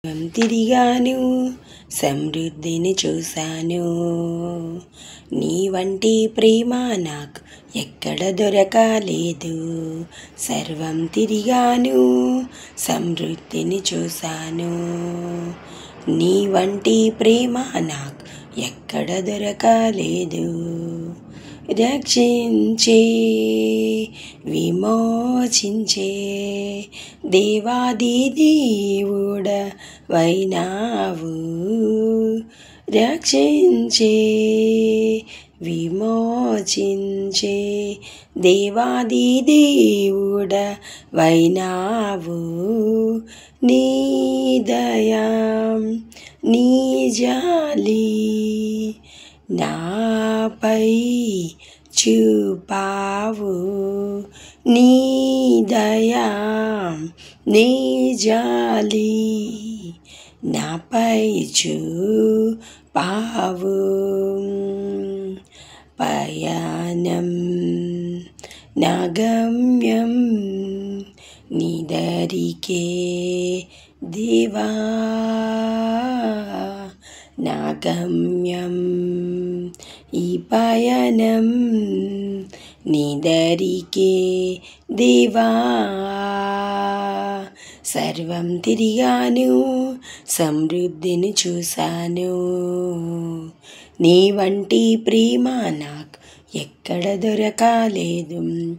తిరిగాను, సమృద్ధిని చూశాను. నీ వంటి ప్రేమ నాకు ఎక్కడ దొరకలేదు. సర్వం తిరిగాను, సమృద్ధిని చూశాను. నీ వంటి ప్రేమ నాకు ఎక్కడ దొరకలేదు. రక్షించే, విమోచించే దేవాది దేవుడవైనావు. రక్షించే, విమోచించే దేవాది దేవుడవైనావు. నీ దయా, నీ జాలి నాపై చూపావు. నీ దయా, నీ జాలి నాపై చూపావు. పయనం నా గమ్యం నీ దరికే దేవా. నా గమ్యం ఈ పయనం నీ దరికే దేవా. సర్వం తిరిగాను, సమృద్ధిని చూశాను. నీ వంటి ప్రేమ నాకు ఎక్కడ దొరకలేదు.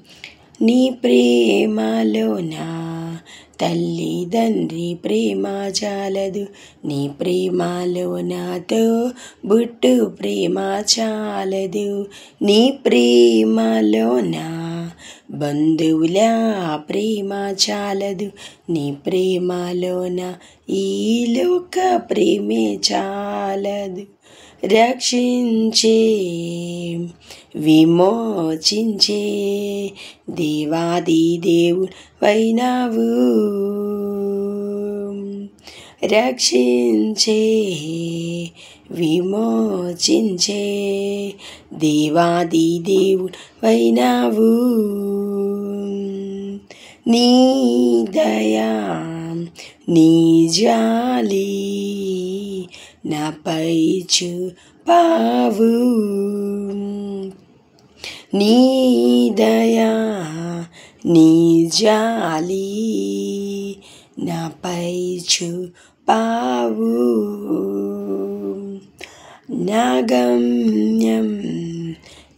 నీ ప్రేమలో నా తల్లిదండ్రి ప్రేమ చాలదు. నీ ప్రేమలో నాతో బుట్టు ప్రేమ చాలదు. నీ ప్రేమలో నా బంధువుల ప్రేమ చాలదు. నీ ప్రేమలో నా ఈ లోక ప్రేమే చాలదు. రక్షించే, విమోచించే దేవాది దేవుడవైనావు. రక్షించే, విమోచించే దేవాది దేవుడవైనావు. నీ దయా, నీ జాలి నాపై చూపావు. నీ దయా, నీ జాలి నాపై చూపావు. నా గమ్యం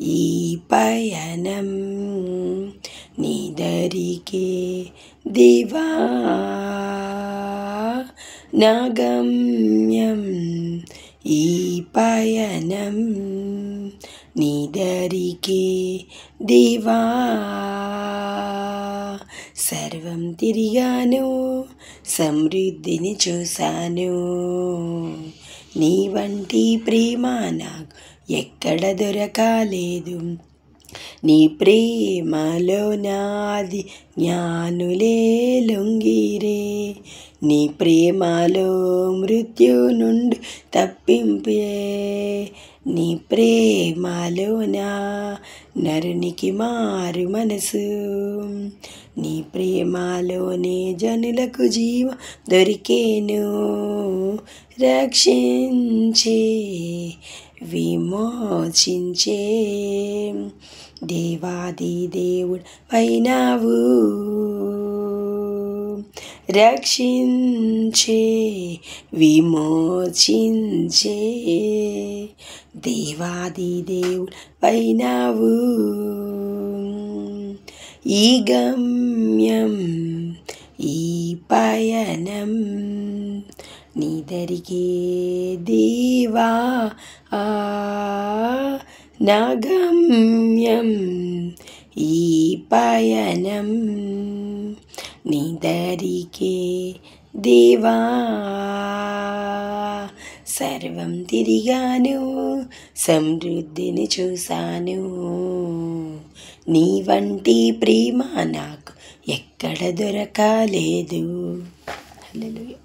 ఈ పయనం నీ దరికే దేవా. నా గమ్యం ఈ పయనం నీ దరికే దేవా. సర్వం తిరిగాను, సమృద్ధిని చూశాను. నీ వంటి ప్రేమ నాకు ఎక్కడ దొరకలేదు. నీ ప్రేమలో నాది జ్ఞానులే లొంగిరే. నీ ప్రేమలో మృత్యు నుండి తప్పింపే. నీ ప్రేమలో నా నరునికి మారు మనసు. నీ ప్రేమలోనే జనులకు జీవ దొరికేను. రక్షించే, విమోచించే దేవాది దేవుడవైనావు. రక్షించే, విమోచించే దేవాది దేవుడవైనావు. ఈ గమ్యం ఈ పయనం నీ దరికే దేవా. నా గమ్యం ఈ పయనం నీ దరికే దేవా. సర్వం తిరిగాను, సమృద్ధిని చూశాను. నీ వంటి ప్రేమ నాకు ఎక్కడ దొరకలేదు. హల్లెలూయా.